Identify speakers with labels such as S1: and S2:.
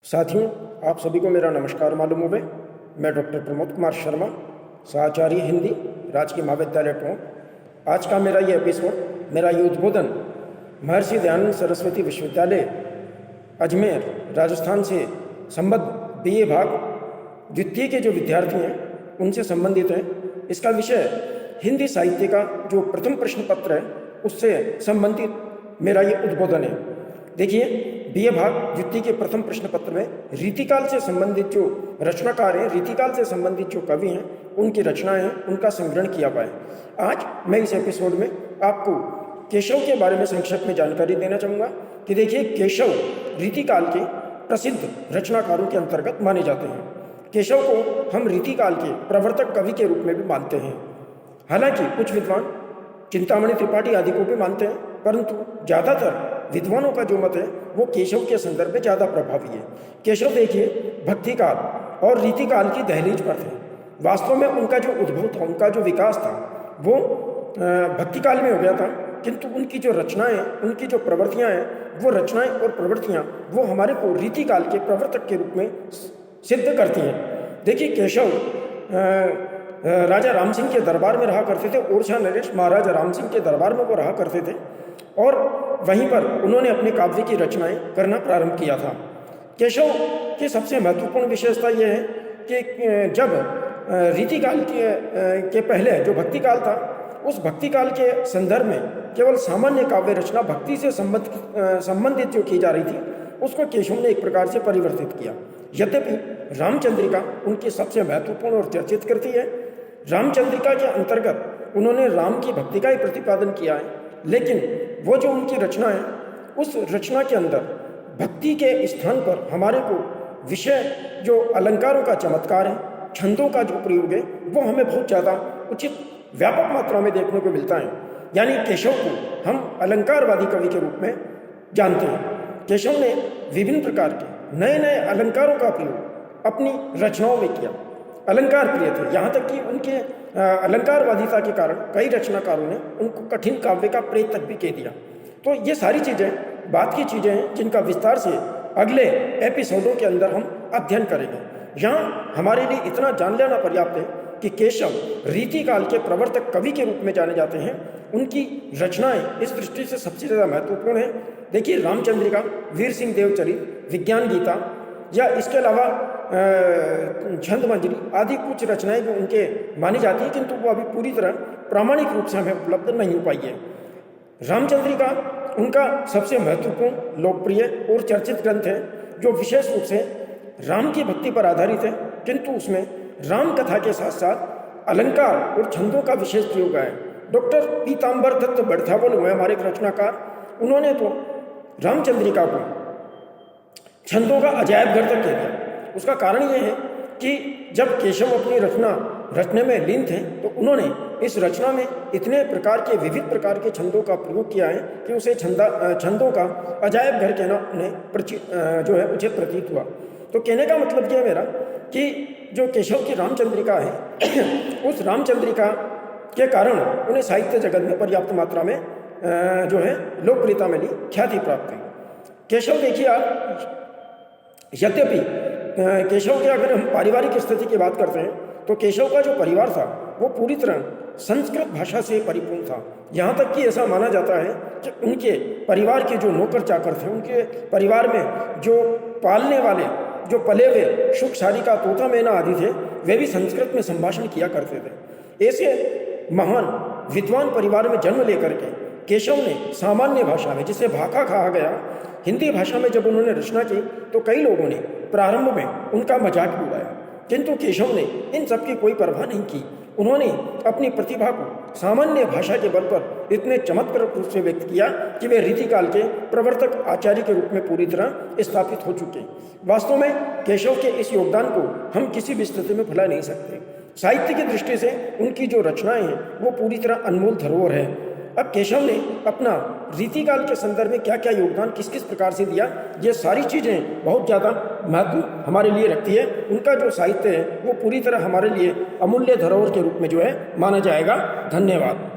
S1: साथियों, आप सभी को मेरा नमस्कार मालूम होवे। मैं डॉक्टर प्रमोद कुमार शर्मा, सहचार्य हिंदी, राजकीय महाविद्यालय टोंक। आज का मेरा ये एपिसोड, मेरा ये उद्बोधन महर्षि दयानंद सरस्वती विश्वविद्यालय अजमेर राजस्थान से संबद्ध BA भाग द्वितीय के जो विद्यार्थी हैं उनसे संबंधित है। इसका विषय हिंदी साहित्य का जो प्रथम प्रश्न पत्र है उससे संबंधित मेरा ये उद्बोधन है। देखिए, BA भाग द्वितीय के प्रथम प्रश्न पत्र में रीतिकाल से संबंधित जो रचनाकार हैं, रीतिकाल से संबंधित जो कवि हैं, उनकी रचनाएं हैं, उनका संग्रहण किया हुआ है। आज मैं इस एपिसोड में आपको केशव के बारे में संक्षेप में जानकारी देना चाहूँगा कि देखिए, केशव रीतिकाल के प्रसिद्ध रचनाकारों के अंतर्गत माने जाते हैं। केशव को हम रीतिकाल के प्रवर्तक कवि के रूप में भी मानते हैं। हालांकि कुछ विद्वान चिंतामणि त्रिपाठी आदि को भी मानते हैं, परंतु ज़्यादातर विद्वानों का जो मत है वो केशव के संदर्भ में ज़्यादा प्रभावी है। केशव देखिए, भक्तिकाल और रीतिकाल की दहलीज पर थे। वास्तव में उनका जो उद्भव था, उनका जो विकास था वो भक्तिकाल में हो गया था, किंतु उनकी जो रचनाएं, उनकी जो प्रवृत्तियां हैं, वो रचनाएं और प्रवृत्तियां वो हमारे को रीतिकाल के प्रवर्तक के रूप में सिद्ध करती हैं। देखिए, केशव राजा राम सिंह के दरबार में रहा करते थे। ओरछा नरेश महाराजा राम सिंह के दरबार में वो रहा करते थे और वहीं पर उन्होंने अपने काव्य की रचनाएं करना प्रारंभ किया था। केशव की सबसे महत्वपूर्ण विशेषता यह है कि जब रीतिकाल के पहले जो भक्तिकाल था, उस भक्तिकाल के संदर्भ में केवल सामान्य काव्य रचना भक्ति से संबंधित जो की जा रही थी, उसको केशव ने एक प्रकार से परिवर्तित किया। यद्यपि रामचंद्रिका उनकी सबसे महत्वपूर्ण और चर्चित कृति है। रामचंद्रिका के अंतर्गत उन्होंने राम की भक्ति का ही प्रतिपादन किया है, लेकिन वो जो उनकी रचना है, उस रचना के अंदर भक्ति के स्थान पर हमारे को विषय जो अलंकारों का चमत्कार है, छंदों का जो प्रयोग है, वो हमें बहुत ज़्यादा उचित व्यापक मात्रा में देखने को मिलता है। यानी केशव को हम अलंकारवादी कवि के रूप में जानते हैं। केशव ने विभिन्न प्रकार के नए नए अलंकारों का प्रयोग अपनी रचनाओं में किया। अलंकार प्रिय थे, यहाँ तक कि उनके अलंकारवादिता के कारण कई रचनाकारों ने उनको कठिन काव्य का प्रेत तक भी कह दिया। तो ये सारी चीज़ें बात की चीज़ें हैं जिनका विस्तार से अगले एपिसोडों के अंदर हम अध्ययन करेंगे। यहाँ हमारे लिए इतना जान लेना पर्याप्त है कि केशव रीतिकाल के प्रवर्तक कवि के रूप में जाने जाते हैं। उनकी रचनाएं इस दृष्टि से सबसे ज़्यादा महत्वपूर्ण है। देखिए, रामचंद्रिका, वीर सिंह देवचरित, विज्ञान गीता या इसके अलावा छंदमंजरी आदि कुछ रचनाएं जो उनके मानी जाती है, किंतु वो अभी पूरी तरह प्रामाणिक रूप से हमें उपलब्ध नहीं हो पाई है। रामचंद्रिका उनका सबसे महत्वपूर्ण, लोकप्रिय और चर्चित ग्रंथ है, जो विशेष रूप से राम की भक्ति पर आधारित है, किंतु उसमें राम कथा के साथ साथ अलंकार और छंदों का विशेष प्रयोग है। डॉक्टर पीताम्बर दत्त बड़थावल हुए हमारे एक रचनाकार, उन्होंने तो रामचंद्रिका को छंदों का अजायब घर तक कह दिया। उसका कारण यह है कि जब केशव अपनी रचना रचने में लीन थे, तो उन्होंने इस रचना में इतने प्रकार के विविध प्रकार के छंदों का प्रयोग किया है कि उसे छंदों का अजायब घर कहना उन्हें जो है उचित प्रतीत हुआ। तो कहने का मतलब यह मेरा कि जो केशव की रामचंद्रिका है, उस रामचंद्रिका के कारण उन्हें साहित्य जगत में पर्याप्त मात्रा में जो है लोकप्रियता मिली, ख्याति प्राप्त हुई। केशव देखिए आप, यद्यपि केशव के अगर हम पारिवारिक स्थिति की बात करते हैं, तो केशव का जो परिवार था वो पूरी तरह संस्कृत भाषा से परिपूर्ण था। यहाँ तक कि ऐसा माना जाता है कि उनके परिवार के जो नौकर चाकर थे, उनके परिवार में जो पालने वाले, जो पले हुए शुक शालिका, तोता मैना आदि थे, वे भी संस्कृत में संभाषण किया करते थे। ऐसे महान विद्वान परिवार में जन्म लेकर के केशव ने सामान्य भाषा में, जिसे भाखा कहा गया, हिंदी भाषा में जब उन्होंने रचना की, तो कई लोगों ने प्रारंभ में उनका मजाक भी उड़ाया, किंतु केशव ने इन सब की कोई परवाह नहीं की। उन्होंने अपनी प्रतिभा को सामान्य भाषा के बल पर इतने चमत्कार रूप से व्यक्त किया कि वे रीतिकाल के प्रवर्तक आचार्य के रूप में पूरी तरह स्थापित हो चुके। वास्तव में केशव के इस योगदान को हम किसी भी स्थिति में भुला नहीं सकते। साहित्य की दृष्टि से उनकी जो रचनाएं हैं वो पूरी तरह अनमोल धरोहर है। अब केशव ने अपना रीतिकाल के संदर्भ में क्या क्या योगदान किस किस प्रकार से दिया, ये सारी चीज़ें बहुत ज़्यादा महत्व हमारे लिए रखती है। उनका जो साहित्य है वो पूरी तरह हमारे लिए अमूल्य धरोहर के रूप में जो है माना जाएगा। धन्यवाद।